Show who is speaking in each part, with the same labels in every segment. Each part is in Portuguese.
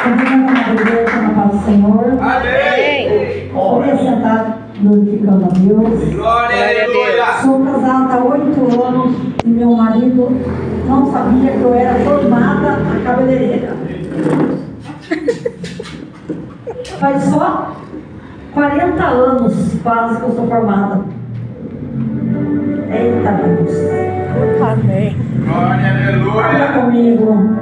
Speaker 1: Na paz do Senhor.
Speaker 2: Amém.
Speaker 1: Poder sentar glorificando a Deus.
Speaker 2: Glória a Deus.
Speaker 1: Sou casada há 8 anos e meu marido não sabia que eu era formada na cabeleireira. Faz só 40 anos quase que eu sou formada. Eita Deus.
Speaker 3: Amém.
Speaker 2: Glória,
Speaker 1: Abra
Speaker 2: aleluia.
Speaker 1: comigo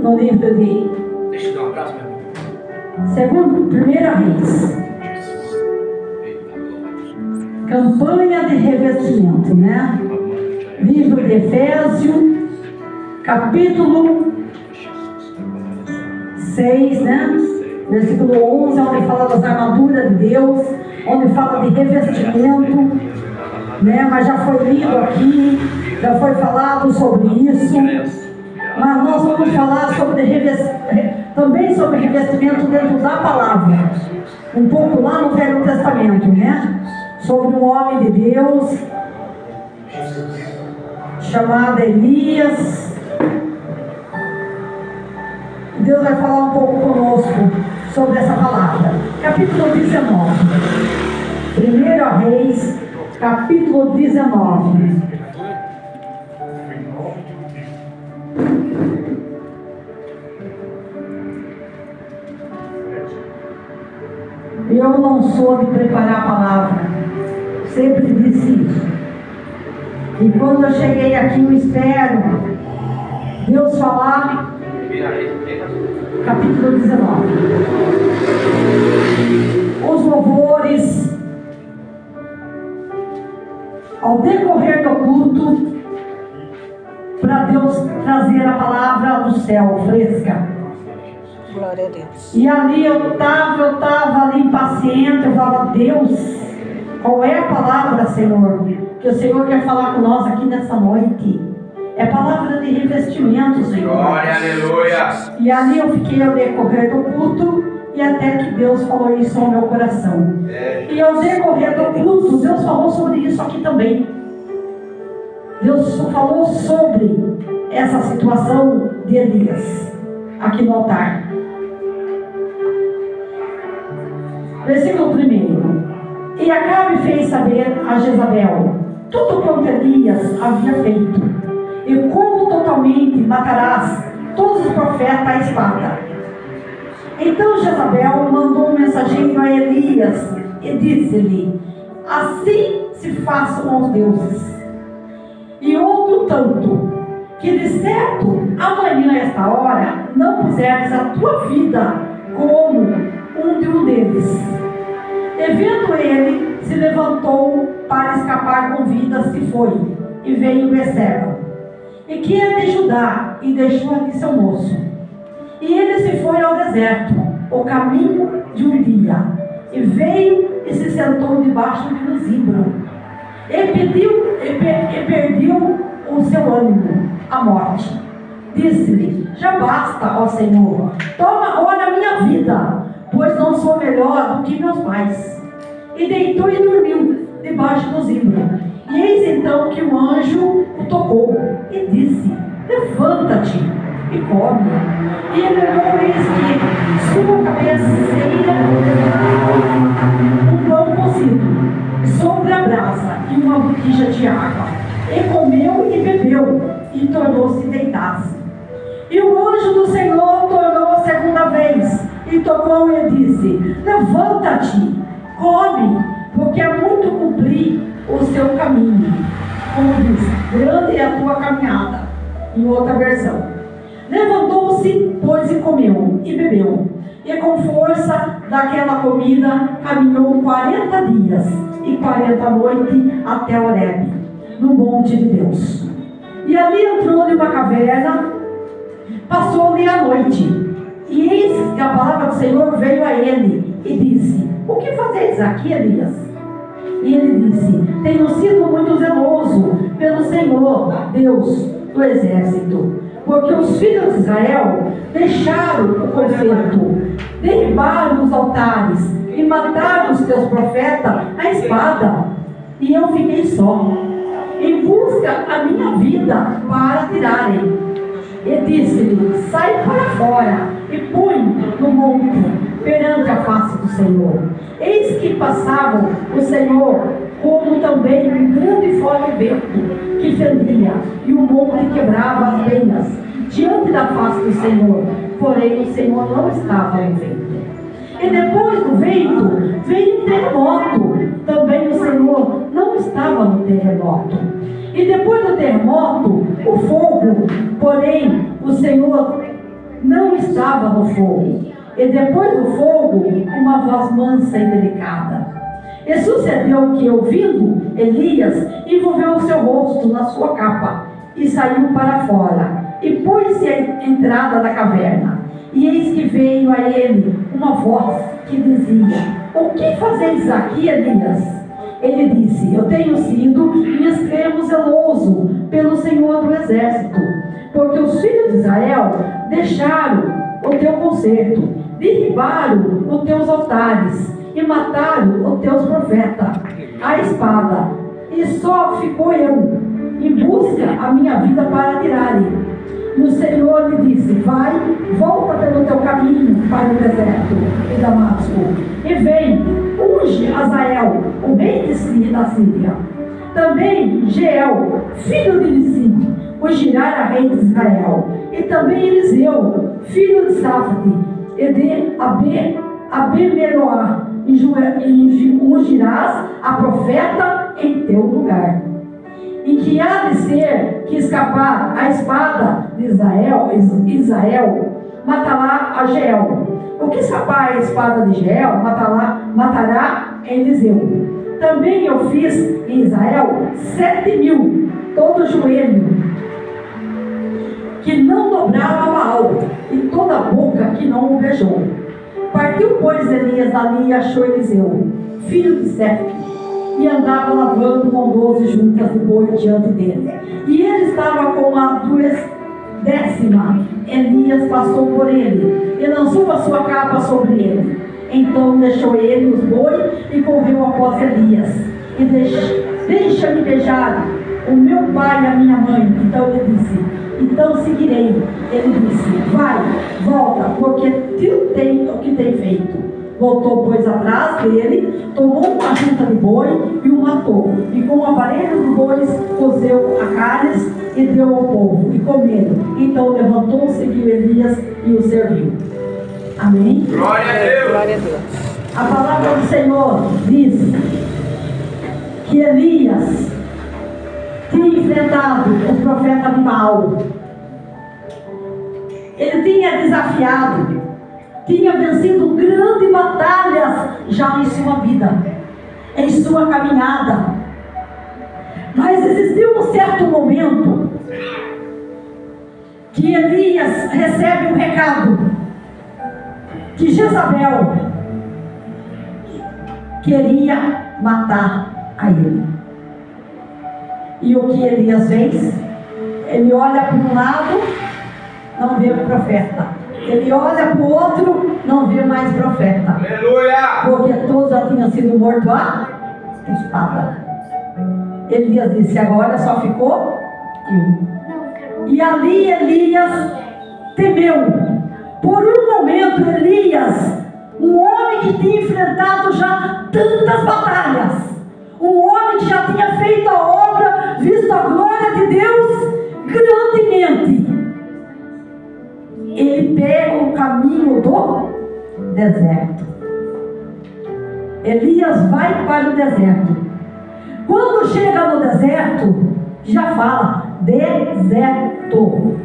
Speaker 1: no livro de
Speaker 2: Deixa eu dar um abraço, meu irmão.
Speaker 1: segundo, Primeira Reis. Campanha de revestimento, né? Livro de Efésios, capítulo 6, né? Versículo 11, onde fala das armaduras de Deus, onde fala de revestimento, né? Mas já foi lido aqui, já foi falado sobre isso. Mas nós vamos falar também sobre revestimento dentro da palavra. Um pouco lá no Velho Testamento, né? Sobre um homem de Deus chamado Elias. Deus vai falar um pouco conosco sobre essa palavra. Capítulo 19. 1 Reis, capítulo 19. Eu não sou de preparar a palavra, sempre disse isso. E quando eu cheguei aqui, eu espero Deus falar, capítulo 19. Os louvores, ao decorrer do culto, para Deus trazer a palavra do céu fresca.
Speaker 3: Glória a Deus.
Speaker 1: E ali eu estava ali impaciente, eu falava, Deus, qual é a palavra, Senhor? Que o Senhor quer falar com nós aqui nessa noite. É palavra de revestimento, Senhor.
Speaker 2: Glória, aleluia.
Speaker 1: E ali eu fiquei ao decorrer do culto, e até que Deus falou isso ao meu coração. E ao decorrer do culto, Deus falou sobre isso aqui também. Deus falou sobre essa situação de Elias, aqui no altar. Versículo 1. E Acabe fez saber a Jezabel tudo quanto Elias havia feito, e como totalmente matarás todos os profetas à espada. Então Jezabel mandou um mensageiro a Elias e disse-lhe: assim se façam aos deuses. E outro tanto, que de certo amanhã a esta hora não puseres a tua vida como um deles. E vendo ele, se levantou para escapar com vida, se foi, e veio Beceba, e que é de Judá, e deixou ali seu moço. E ele se foi ao deserto, o caminho de um dia, e veio e se sentou debaixo de um zimbro, e perdeu o seu ânimo, a morte. Disse-lhe: já basta, ó Senhor, toma agora a minha vida, pois não sou melhor do que meus pais. E deitou e dormiu debaixo do zimbro. E eis então que o anjo o tocou e disse: levanta-te e come. E ele levou, eis que sua cabeceira um pão cozido sobre a brasa e uma botija de água. E comeu e bebeu, e tornou-se deitar-se. E o anjo do Senhor tornou a segunda vez, e tocou e disse: levanta-te, come, porque é muito cumprir o seu caminho. Como diz, grande é a tua caminhada. Em outra versão. Levantou-se, pois, e comeu, e bebeu. E com força daquela comida, caminhou 40 dias e 40 noites até Horebe, no monte de Deus. E ali entrou em uma caverna, passou-lhe a noite. E eis que a palavra do Senhor veio a ele e disse: o que fazeis aqui, Elias? E ele disse: tenho sido muito zeloso pelo Senhor, Deus do exército, porque os filhos de Israel deixaram o concerto, derribaram os altares e mataram os teus profetas à espada. E eu fiquei só, em busca a minha vida para tirarem. e disse-lhe: sai para fora e põe no monte perante a face do Senhor. Eis que passavam o Senhor, como também um grande e forte vento que fendia, e o monte quebrava as penhas diante da face do Senhor, porém o Senhor não estava no vento. E depois do vento veio um terremoto, também o Senhor não estava no terremoto. E depois do terremoto, o fogo, porém o Senhor não estava no fogo. E depois do fogo, uma voz mansa e delicada. E sucedeu que, ouvindo, Elias envolveu o seu rosto na sua capa e saiu para fora, e pôs-se à entrada da caverna. E eis que veio a ele uma voz que dizia: o que fazeis aqui, Elias? Ele disse: eu tenho sido em extremo zeloso pelo Senhor do exército, porque os filhos de Israel deixaram o teu concerto, derribaram os teus altares e mataram os teus profetas à espada, e só ficou eu em busca a minha vida para tirarem. E o Senhor lhe disse: vai, volta pelo teu caminho para o deserto de Damasco, e vem, unge Azael, o rei da Síria. Também Jeiel, filho de Nissim, ungirá a rei de Israel. E também Eliseu, filho de Safate, e de Abimeloá, e ungirás a profeta em teu lugar. Em que há de ser que escapar a espada de Israel matará a Jeiel. O que escapar a espada de Jeiel matará Eliseu. Também eu fiz em Israel 7.000, todo joelho que não dobrava a Baal, e toda boca que não o beijou. Partiu, pois, Elias dali e achou Eliseu, filho de Sefte, e andava lavando com 12 juntas de boi diante dele. E ele estava com a 10ª. Elias passou por ele e lançou a sua capa sobre ele. Então deixou ele os bois e correu após Elias. E deixa-me beijar o meu pai e a minha mãe. Então ele disse: então seguirei. Ele disse: vai, volta, porque tu tem o que tem feito. Voltou, pois, atrás dele, tomou uma junta de boi e o matou. E com o aparelho dos bois cozeu a carnes e deu ao povo, e comeram. Então levantou, seguiu Elias e o serviu. Amém?
Speaker 2: Glória a Deus!
Speaker 3: Glória a Deus.
Speaker 1: A palavra do Senhor diz que Elias tinha enfrentado o profeta de Baal. Ele tinha desafiado, tinha vencido grandes batalhas já em sua vida, em sua caminhada. Mas existiu um certo momento que Elias recebe um recado que Jezabel queria matar a ele. E o que Elias fez? Ele olha para um lado, não vê o profeta. Ele olha para o outro, não vê mais profeta.
Speaker 2: Aleluia!
Speaker 1: Porque todos já tinham sido mortos à espada. Elias disse: agora só ficou eu. E ali Elias temeu. Por um momento, Elias, um homem que tinha enfrentado já tantas batalhas, um homem que já tinha feito a obra, visto a glória de Deus grandemente, ele pega o caminho do deserto. Elias vai para o deserto. Quando chega no deserto, já fala deserto.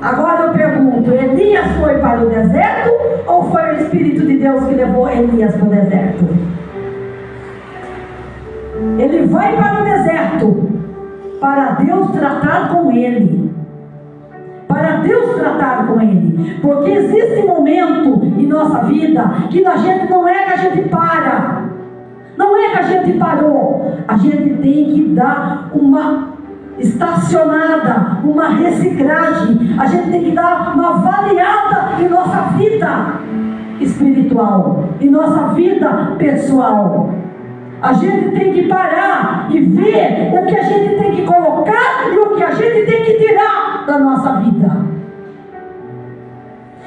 Speaker 1: Agora eu pergunto: Elias foi para o deserto ou foi o Espírito de Deus que levou Elias para o deserto? Ele vai para o deserto para Deus tratar com ele. Para Deus tratar com ele. Porque existe um momento em nossa vida que a gente não é que a gente para. Não é que a gente parou. A gente tem que dar uma estacionada, uma reciclagem. A gente tem que dar uma avaliada em nossa vida espiritual, em nossa vida pessoal. A gente tem que parar e ver o que a gente tem que colocar e o que a gente tem que tirar. da nossa vida.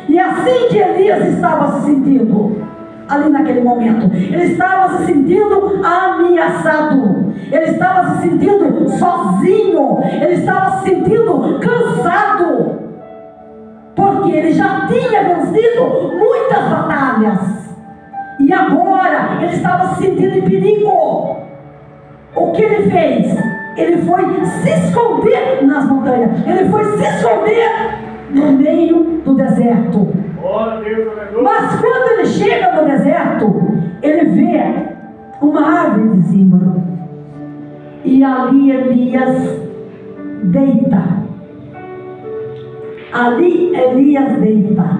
Speaker 1: E assim que Elias estava se sentindo, ali naquele momento, ele estava se sentindo ameaçado, ele estava se sentindo sozinho, ele estava se sentindo cansado, porque ele já tinha vencido muitas batalhas, e agora ele estava se sentindo em perigo. O que ele fez? Ele foi se esconder nas montanhas, ele foi se esconder no meio do deserto. Mas quando ele chega no deserto, ele vê uma árvore de zimbro, e ali Elias deita. Ali Elias deita.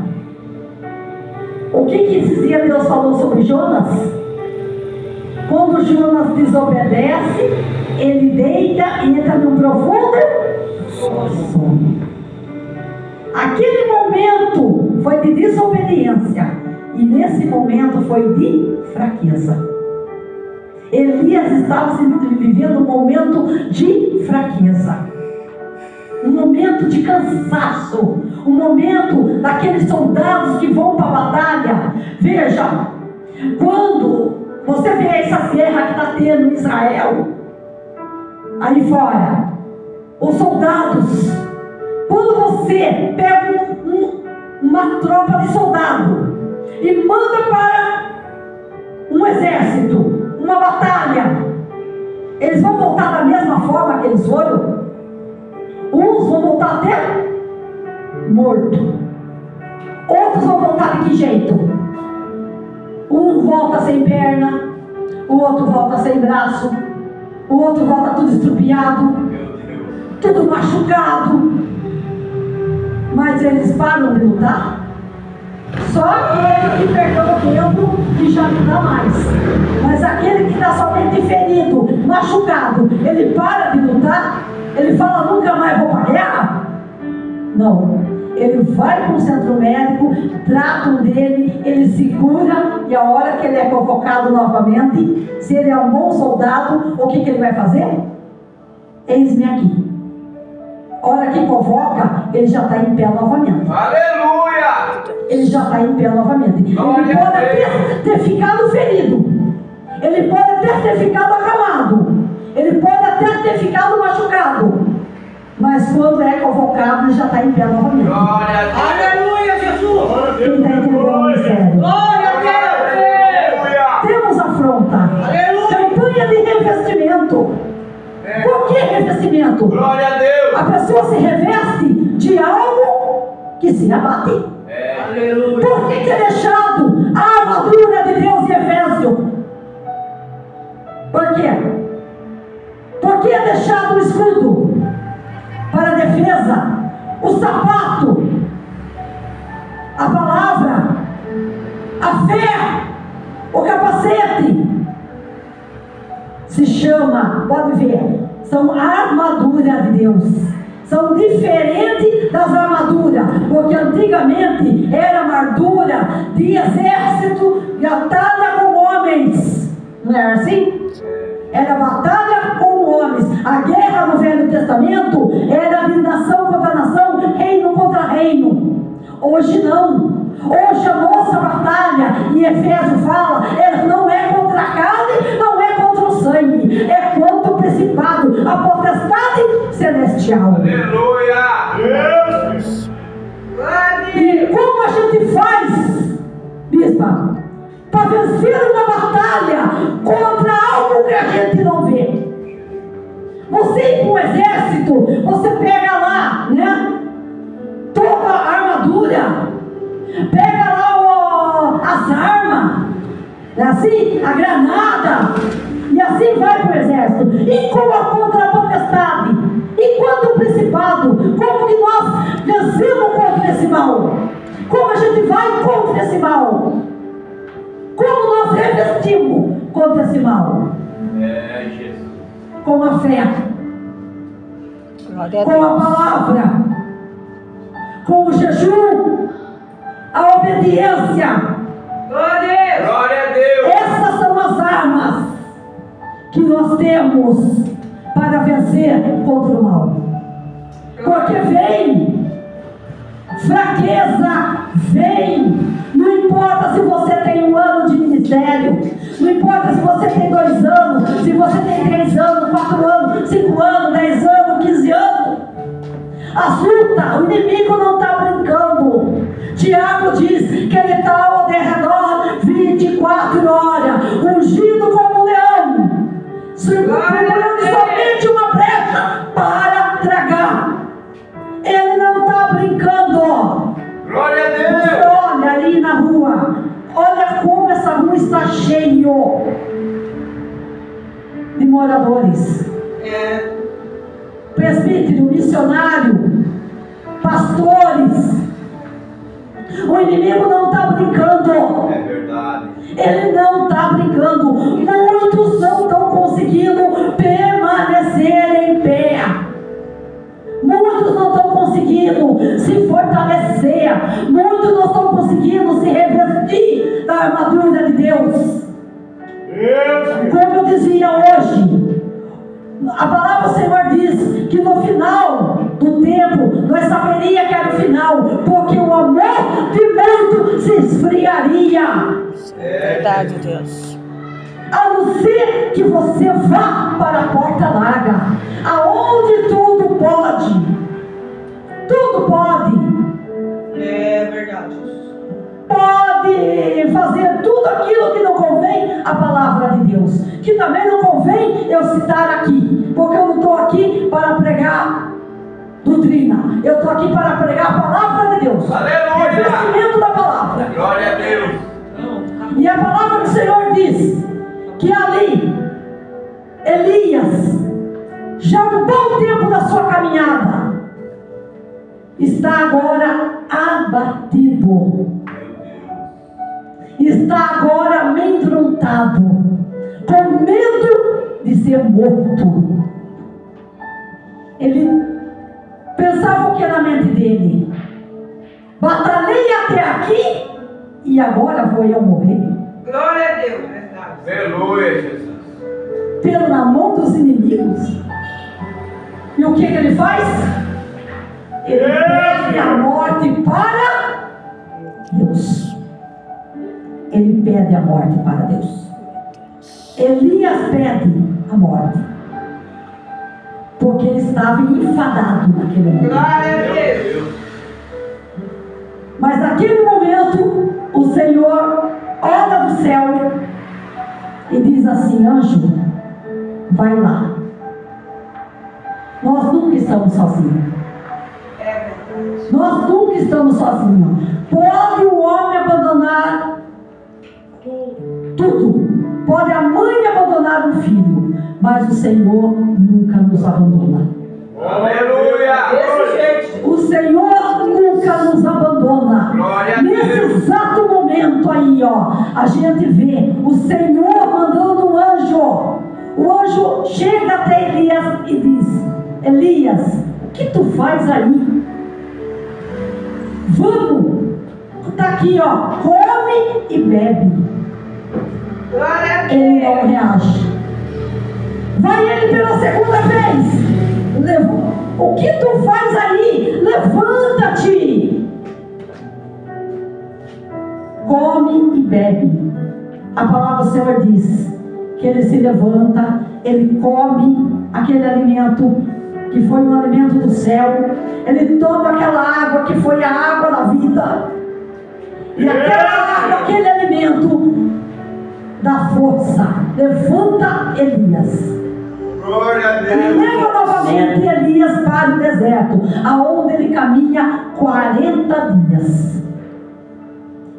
Speaker 1: O que esses dias Deus falou sobre Jonas? Quando Jonas desobedece, ele deita e entra num profundo sono. Aquele momento foi de desobediência, e nesse momento foi de fraqueza. Elias estava vivendo um momento de fraqueza, um momento de cansaço, um momento daqueles soldados que vão para a batalha. Veja, quando você vê essa guerra que está tendo em Israel, aí fora, os soldados, quando você pega uma tropa de soldado e manda para um exército, uma batalha, eles vão voltar da mesma forma que eles foram? Uns vão voltar até morto, outros vão voltar de que jeito? Um volta sem perna, o outro volta sem braço, o outro volta tudo estrupiado, tudo machucado. Mas eles param de lutar? Só aquele que perdeu o tempo e já não dá mais. Mas aquele que está somente ferido, machucado, ele para de lutar? Ele fala, nunca mais vou para a guerra? Não. Ele vai para o centro médico, tratam dele, ele segura, e a hora que ele é convocado novamente, se ele é um bom soldado, o que ele vai fazer? Eis-me aqui. A hora que convoca, ele já está em pé novamente.
Speaker 2: Aleluia!
Speaker 1: Ele já está em pé novamente. Ele pode até ter ficado ferido, ele pode até ter ficado acamado, ele pode até ter ficado machucado, mas quando é convocado, ele já está em pé novamente.
Speaker 2: Glória a Deus! Aleluia, Jesus!
Speaker 1: Quem está entendendo o mistério?
Speaker 2: Glória a Deus!
Speaker 1: Temos afronta. Campanha de revestimento. Por que revestimento?
Speaker 2: Glória a Deus!
Speaker 1: A pessoa se reveste de algo que se abate.
Speaker 2: Aleluia!
Speaker 1: Por que é deixado a armadura de Deus em Efésio? Por quê? Por que é deixado o escudo para a defesa, o sapato, a palavra, a fé, o capacete? Se chama, pode ver, são armadura de Deus. São diferentes das armaduras, porque antigamente era armadura de exército, batalha com homens, não era assim? Era batalha com homens. A guerra no Velho Testamento era de nação contra nação, reino contra reino. Hoje não. Hoje a nossa batalha, e Efésios fala, não é contra a carne, não é contra o sangue, é contra o principado, a potestade celestial.
Speaker 2: Aleluia! Deus!
Speaker 1: E como a gente faz, bispa, para vencer uma batalha contra algo que a gente não vê? Você ir para o exército, você pega lá, né, toda a armadura, pega lá as armas, é assim, a granada, e assim vai para o exército. E contra a potestade, e contra o principado, como que nós vencemos contra esse mal? Como a gente vai contra esse mal? Como nós revestimos contra esse mal?
Speaker 2: Jesus.
Speaker 1: Com a fé, com a palavra, com o jejum, a obediência.
Speaker 2: Glória a Deus!
Speaker 1: Essas são as armas que nós temos para vencer contra o mal. Porque vem fraqueza, vem. Não importa se você tem 1 ano de ministério, não importa se você tem 2 anos, se você tem 3 anos, 4 anos, 5 anos, 10 anos, 15 anos. Assusta, o inimigo não está brincando. Tiago diz que ele está ao derredor 24 horas, ungido como um leão, procurando somente uma brecha para tragar. Ele não está brincando.
Speaker 2: Glória a Deus.
Speaker 1: Você olha ali na rua, olha como essa rua está cheia de moradores. Presbítero, missionário, pastores. O inimigo não está brincando.
Speaker 2: É verdade.
Speaker 1: Ele não está brincando. Muitos não estão conseguindo permanecer em pé. Muitos não estão conseguindo se fortalecer. Muitos não estão conseguindo se revestir da armadura de Deus. Como eu dizia hoje, a palavra do Senhor diz que no final do tempo nós saberíamos que era o final, porque o amor de muito se esfriaria.
Speaker 3: Verdade, Deus.
Speaker 1: A não ser que você vá para a porta larga, aonde tudo pode. Tudo pode.
Speaker 2: É verdade.
Speaker 1: Pode fazer tudo aquilo que não convém à palavra de Deus, que também não convém eu citar aqui, porque eu não estou aqui para pregar doutrina, eu estou aqui para pregar a palavra de Deus.
Speaker 2: Aleluia!
Speaker 1: Revestimento da palavra.
Speaker 2: Glória a Deus.
Speaker 1: E a palavra do Senhor diz que ali Elias, já um bom tempo da sua caminhada, está agora abatido, está agora amedrontado, com medo de ser morto. Ele pensava o que na mente dele? Batalhei até aqui e agora vou eu morrer.
Speaker 2: Glória a Deus, verdade. Aleluia, Jesus.
Speaker 1: Pelo na mão dos inimigos. E o que ele faz? Ele pede a morte para Deus. Ele pede a morte para Deus. Elias pede a morte, porque ele estava enfadado naquele momento.
Speaker 2: Glória a Deus.
Speaker 1: Mas naquele momento o Senhor olha do céu e diz assim: anjo, vai lá. Nós nunca estamos sozinhos. Nós nunca estamos sozinhos. Pode o homem abandonar tudo. Pode a mãe abandonar o filho, mas o Senhor nunca nos abandona.
Speaker 2: Aleluia!
Speaker 1: O Senhor nunca nos abandona. Nesse exato momento aí, ó, a gente vê o Senhor mandando um anjo. O anjo chega até Elias e diz: Elias, o que tu faz aí? Vamos, está aqui, ó, come e bebe. Ele não reage. Vai ele pela segunda vez. O que tu faz aí? Levanta-te. Come e bebe. A palavra do Senhor diz que ele se levanta, ele come aquele alimento que foi um alimento do céu. Ele toma aquela água que foi a água da vida. E aquela água, aquele alimento dá força. Levanta Elias.
Speaker 2: Glória a Deus.
Speaker 1: E leva novamente Elias para o deserto, aonde ele caminha 40 dias.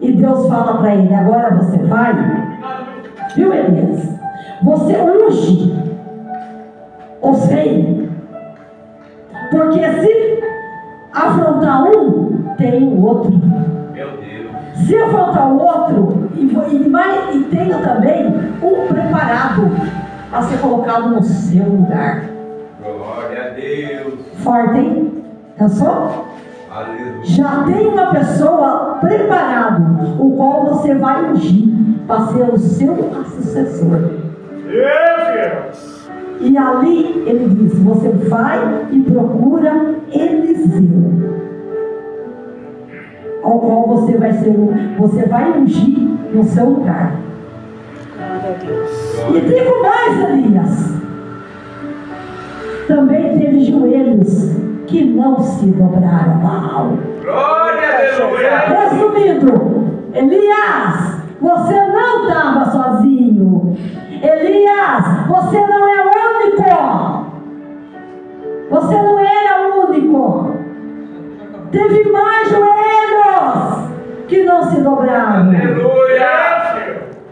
Speaker 1: E Deus fala para ele: agora você vai, viu, Elias? Você unge os reis, porque se afrontar um, tem o outro.
Speaker 2: Meu Deus.
Speaker 1: Se afrontar o outro, e tenho também um preparado a ser colocado no seu lugar.
Speaker 2: Glória a Deus.
Speaker 1: Forte, hein? Pensou?
Speaker 2: Aleluia.
Speaker 1: Já tem uma pessoa preparado, o qual você vai ungir para ser o seu assessor. E ali ele diz: você vai e procura Eliseu, ao qual você vai ungir no seu lugar.
Speaker 3: Glória a Deus.
Speaker 1: E digo mais, Elias, também teve joelhos que não se dobraram. Uau!
Speaker 2: Glória a Deus.
Speaker 1: Resumindo, Elias, você não estava sozinho. Elias, você não é único. Você não era único. Teve mais joelhos que não se dobraram.
Speaker 2: Aleluia.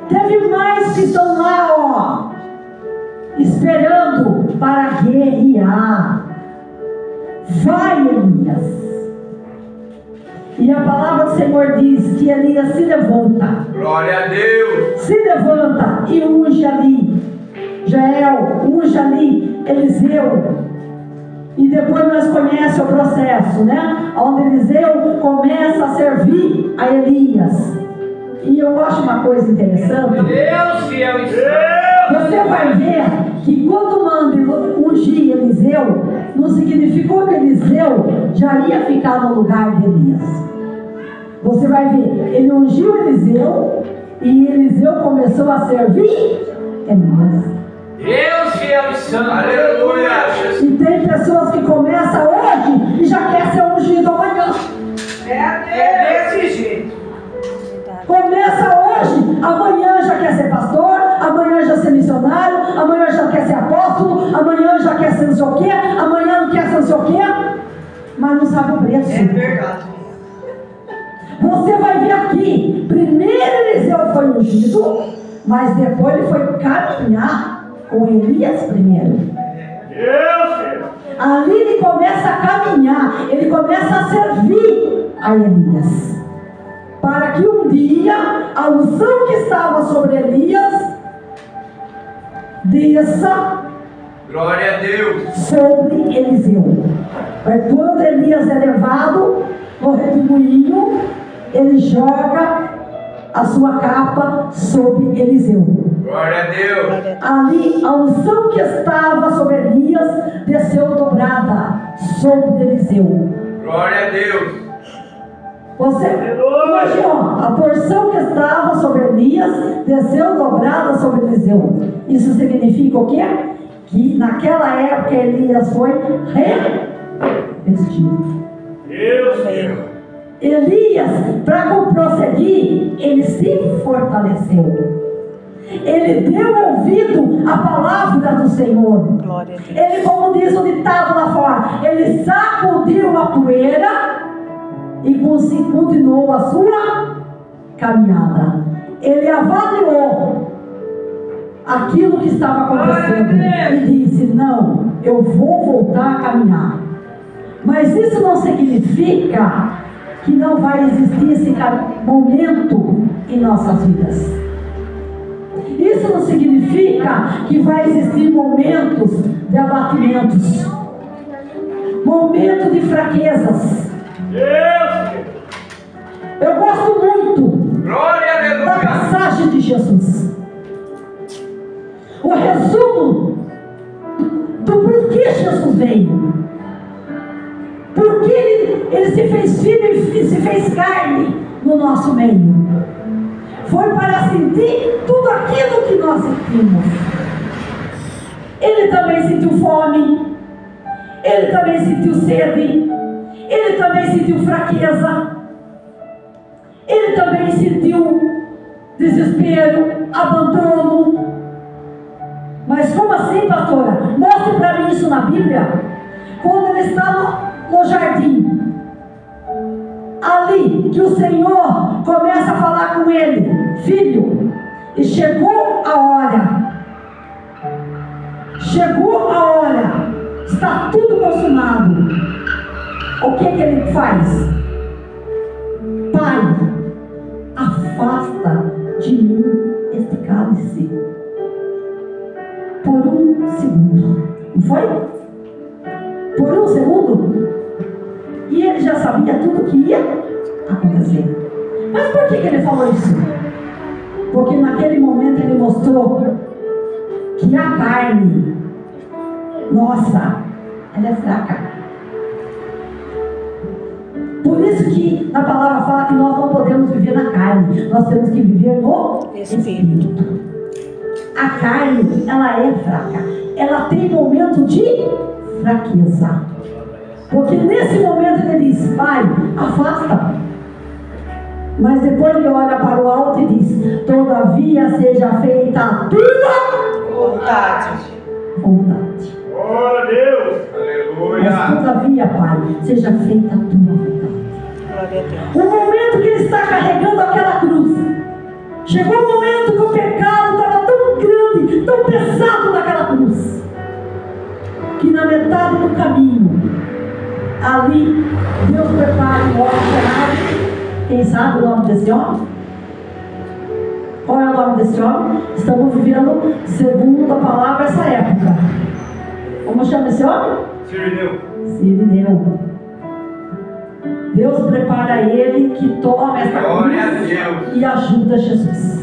Speaker 1: Teve mais que estão lá, ó, esperando para guerrear. Vai, Elias. E a palavra do Senhor diz que Elias se levanta.
Speaker 2: Glória a Deus.
Speaker 1: Se levanta e unge ali Jael, unge ali Eliseu. E depois nós conhecemos o processo, né? Onde Eliseu começa a servir a Elias. E eu acho uma coisa interessante.
Speaker 2: Deus fiel e santo.
Speaker 1: Você vai ver que quando manda ungir Eliseu, não significou que Eliseu já ia ficar no lugar de Elias. Você vai ver, ele ungiu Eliseu e Eliseu começou a servir Elias.
Speaker 2: Deus fiel e santo. Aleluia.
Speaker 1: E tem pessoas que começam hoje e já quer ser ungido amanhã.
Speaker 2: É desse jeito.
Speaker 1: Começa hoje, amanhã já quer ser pastor, amanhã já ser missionário, amanhã já quer ser apóstolo, amanhã já quer ser não sei o quê, amanhã não quer ser não sei o quê, mas não sabe o preço.
Speaker 4: É verdade.
Speaker 1: Você vai ver aqui, primeiro Eliseu foi ungido, mas depois ele foi caminhar com Elias primeiro. Ali ele começa a caminhar, ele começa a servir a Elias. Para que um dia a unção que estava sobre Elias desça,
Speaker 2: glória a Deus,
Speaker 1: sobre Eliseu. Mas quando Elias é levado no redemoinho, ele joga a sua capa sobre Eliseu.
Speaker 2: glória a Deus.
Speaker 1: Ali a unção que estava sobre Elias desceu dobrada sobre Eliseu.
Speaker 2: Glória a Deus.
Speaker 1: Você imagina, a porção que estava sobre Elias desceu dobrada sobre Eliseu. Isso significa o quê? Que naquela época Elias foi revestido. Elias, para prosseguir, ele se fortaleceu. Ele deu ouvido à palavra do Senhor.
Speaker 3: Glória a Deus.
Speaker 1: Ele, como diz o ditado lá fora, ele sacudiu a poeira e continuou a sua caminhada. Ele avaliou aquilo que estava acontecendo e disse: não, eu vou voltar a caminhar. Mas isso não significa que não vai existir esse momento em nossas vidas. Isso não significa que vai existir momentos de abatimentos, momentos de fraquezas. Eu gosto muito da passagem de Jesus. O resumo do porquê Jesus veio. Porque ele se fez filho e se fez carne no nosso meio. Foi para sentir tudo aquilo que nós sentimos. Ele também sentiu fome. Ele também sentiu sede. Ele também sentiu fraqueza. Ele também sentiu desespero, abandono. Mas como assim, pastora? Mostre para mim isso na Bíblia. Quando ele estava no jardim, ali que o Senhor começa a falar com ele: filho, e chegou a hora. Chegou a hora. Está tudo consumado. O que ele faz? Pai, afasta de mim este cálice por um segundo. Não foi? Por um segundo. E ele já sabia tudo que ia acontecer. Mas por que ele falou isso? Porque naquele momento ele mostrou que a carne nossa, ela é fraca. Por isso que na palavra fala que nós não podemos viver na carne, nós temos que viver no Espírito. A carne, ela é fraca, ela tem momento de fraqueza, porque nesse momento ele diz: Pai, afasta. Mas depois ele olha para o alto e diz: todavia seja feita a tua
Speaker 3: Vontade.
Speaker 1: vontade.
Speaker 2: Glória a Deus. Aleluia.
Speaker 1: Mas todavia, Pai, seja feita a tua vontade.
Speaker 3: Glória a Deus.
Speaker 1: O momento que ele está carregando aquela cruz, chegou o momento que o pecado estava tão grande, tão pesado naquela cruz, que na metade do caminho, ali, Deus prepara um outro cenário. Quem sabe o nome desse homem? Qual é o nome desse homem? Estamos vivendo, segundo a palavra, essa época. Como chama esse homem? Sirineu. Deus prepara ele que toma essa cruz e ajuda Jesus.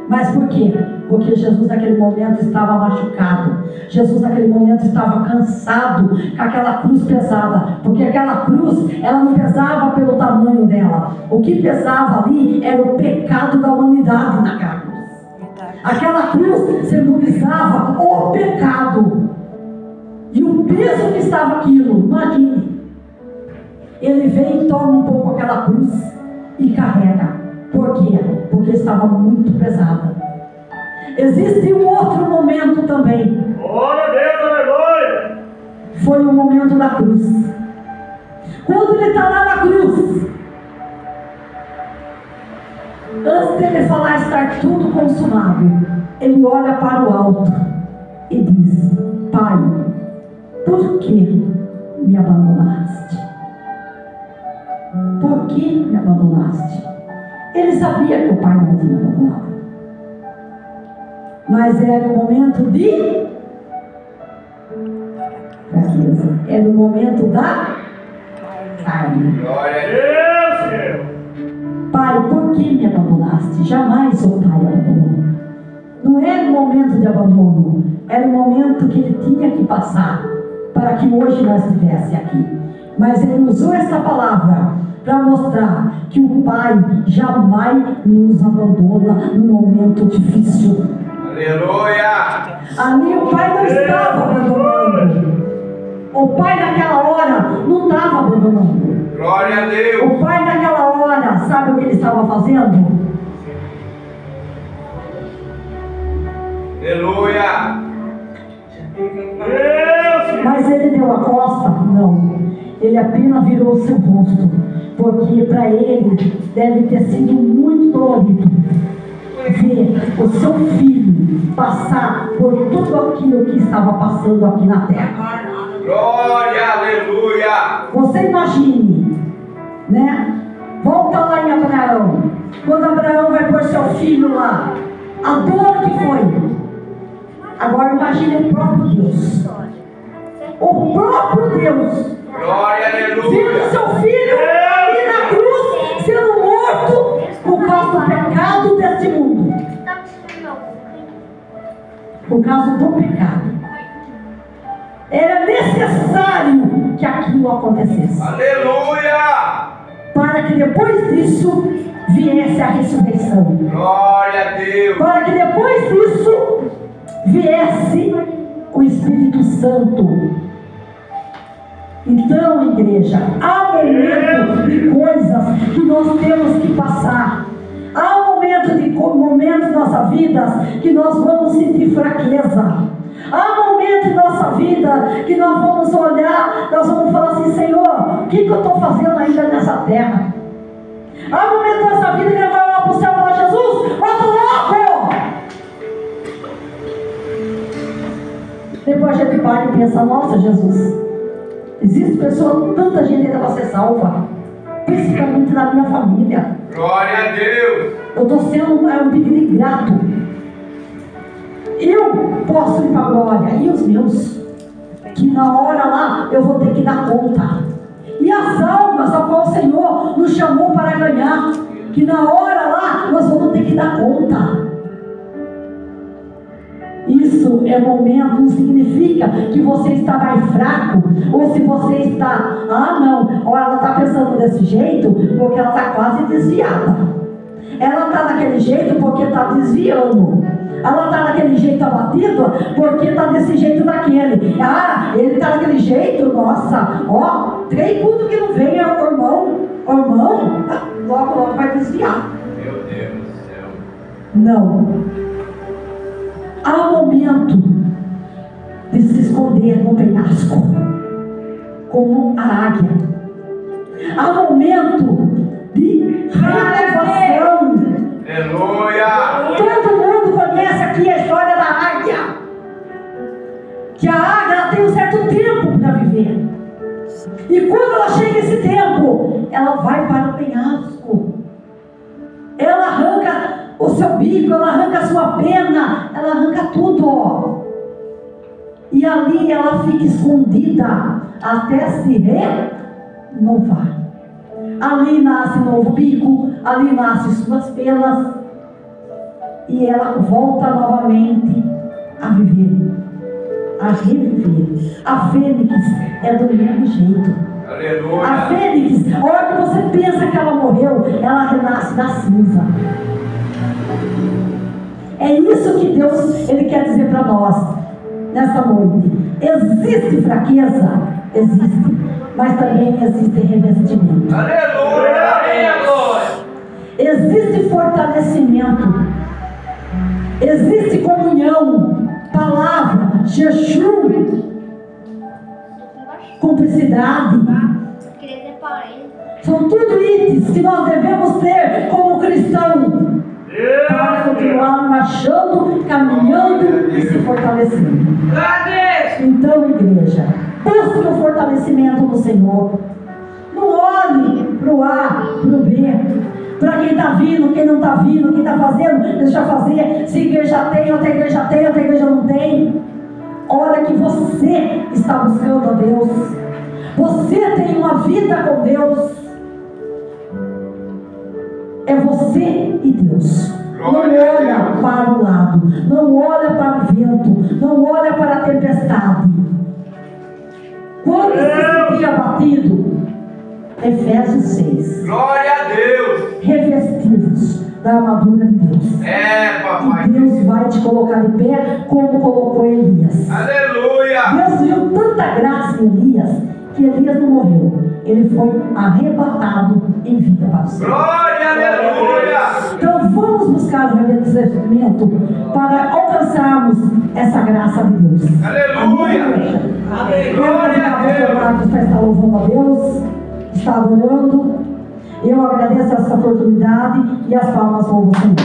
Speaker 1: Mas por quê? Porque Jesus naquele momento estava machucado. Jesus naquele momento estava cansado com aquela cruz pesada. Porque aquela cruz, ela não pesava pelo tamanho dela. O que pesava ali era o pecado da humanidade naquela cruz. Aquela cruz simbolizava o pecado. E o peso que estava aquilo, imagine. Ele vem e toma um pouco aquela cruz e carrega. Por quê? Porque estava muito pesada. Existe um outro momento também.
Speaker 2: Glória a Deus, aleluia.
Speaker 1: Foi o momento da cruz. Quando ele está lá na cruz, antes dele falar estar tudo consumado, ele olha para o alto e diz: Pai, por que me abandonaste? Por que me abandonaste? Ele sabia que o pai não tinha abandonado, mas era o momento de fraqueza, era o momento da carne.
Speaker 2: Glória a Deus.
Speaker 1: Pai, por que me abandonaste? Jamais o pai abandonou. Não era o momento de abandono, era o momento que ele tinha que passar para que hoje nós estivéssemos aqui. Mas ele usou essa palavra para mostrar que o Pai jamais nos abandona no momento difícil.
Speaker 2: Aleluia.
Speaker 1: Ali o Pai não estava abandonando. O Pai naquela hora não estava abandonando.
Speaker 2: Glória a Deus.
Speaker 1: O Pai naquela hora, sabe o que ele estava fazendo?
Speaker 2: Aleluia.
Speaker 1: Mas ele deu a costa? Não. Ele apenas virou o seu rosto, porque para ele deve ter sido muito dolorido ver o seu filho passar por tudo aquilo que estava passando aqui na terra.
Speaker 2: Glória, aleluia.
Speaker 1: Você imagine, né? Volta lá em Abraão. Quando Abraão vai pôr seu filho lá, a dor que foi. Agora imagine o próprio Deus. O próprio Deus.
Speaker 2: Glória,
Speaker 1: Vendo
Speaker 2: aleluia.
Speaker 1: seu filho ali na cruz, sendo morto por causa do pecado deste mundo. Por causa do pecado. Era necessário que aquilo acontecesse.
Speaker 2: Aleluia.
Speaker 1: Para que depois disso viesse a ressurreição.
Speaker 2: Glória a Deus.
Speaker 1: Para que depois disso viesse o Espírito Santo. Então, igreja, há momentos de coisas que nós temos que passar. Há momentos da nossa vida que nós vamos sentir fraqueza. Há momentos da nossa vida que nós vamos olhar, nós vamos falar assim: Senhor, o que eu estou fazendo ainda nessa terra? Há momentos da nossa vida que nós vamos olhar para o céu e falar: Jesus, volta logo! Depois a gente para e pensa: nossa, Jesus, existe pessoa, tanta gente ainda para ser salva, principalmente na minha família.
Speaker 2: Glória a Deus.
Speaker 1: Eu estou sendo um pedido ingrato. Eu posso ir para a glória, e os meus, que na hora lá eu vou ter que dar conta. E as almas a qual o Senhor nos chamou para ganhar, que na hora lá nós vamos ter que dar conta. Isso é momento, não significa que você está mais fraco, ou se você está, ou ela está pensando desse jeito, porque ela está quase desviada. Ela está daquele jeito porque está desviando. Ela está daquele jeito abatida porque está desse jeito daquele. Ele está daquele jeito, nossa, três cultos que não vem, irmão, logo vai desviar.
Speaker 2: Meu Deus do céu.
Speaker 1: Não. Há momento de se esconder no penhasco, como a águia. Há momento de renovação.
Speaker 2: Aleluia.
Speaker 1: Todo mundo conhece aqui a história da águia. Que a águia ela tem um certo tempo para viver. E quando ela chega esse tempo, ela vai para o penhasco. Ela arranca o seu bico, ela arranca a sua pena, ela arranca tudo. E ali ela fica escondida até se renovar. Ali nasce novo bico, ali nasce suas penas, e ela volta novamente a viver, a reviver. A fênix é do mesmo jeito.
Speaker 2: Aleluia.
Speaker 1: A fênix, a hora que você pensa que ela morreu, ela renasce da cinza. É isso que Deus ele quer dizer para nós nessa noite. Existe fraqueza? Existe. Mas também existe revestimento.
Speaker 2: Aleluia.
Speaker 1: Existe fortalecimento. Existe comunhão. Palavra, jejum, cumplicidade. São tudo itens que nós devemos ter como cristão para continuar marchando, caminhando e se fortalecendo. Então, igreja, busque o fortalecimento do Senhor. Não olhe para o A, para o B, para quem está vindo, quem não está vindo, quem está fazendo, deixa eu fazer. Se a igreja tem, outra igreja tem, outra igreja não tem. Olha que você está buscando a Deus. Você tem uma vida com Deus. É você e Deus. Não olha para o lado, não olha para o vento, não olha para a tempestade. Quando se sentir abatido, Efésios 6.
Speaker 2: Glória a Deus.
Speaker 1: Revestidos da armadura de Deus.
Speaker 2: Papai.
Speaker 1: E Deus vai te colocar de pé como colocou Elias.
Speaker 2: Aleluia.
Speaker 1: Deus viu tanta graça em Elias que Elias não morreu. Ele foi arrebatado em vida para o céu.
Speaker 2: Glória, aleluia.
Speaker 1: Então vamos buscar o revestimento para alcançarmos essa graça de Deus.
Speaker 2: Aleluia.
Speaker 1: Amém.
Speaker 2: Glória a Deus.
Speaker 1: O Marcos vai estar louvando a Deus, está adorando. Eu agradeço essa oportunidade e as palmas vão ao Senhor.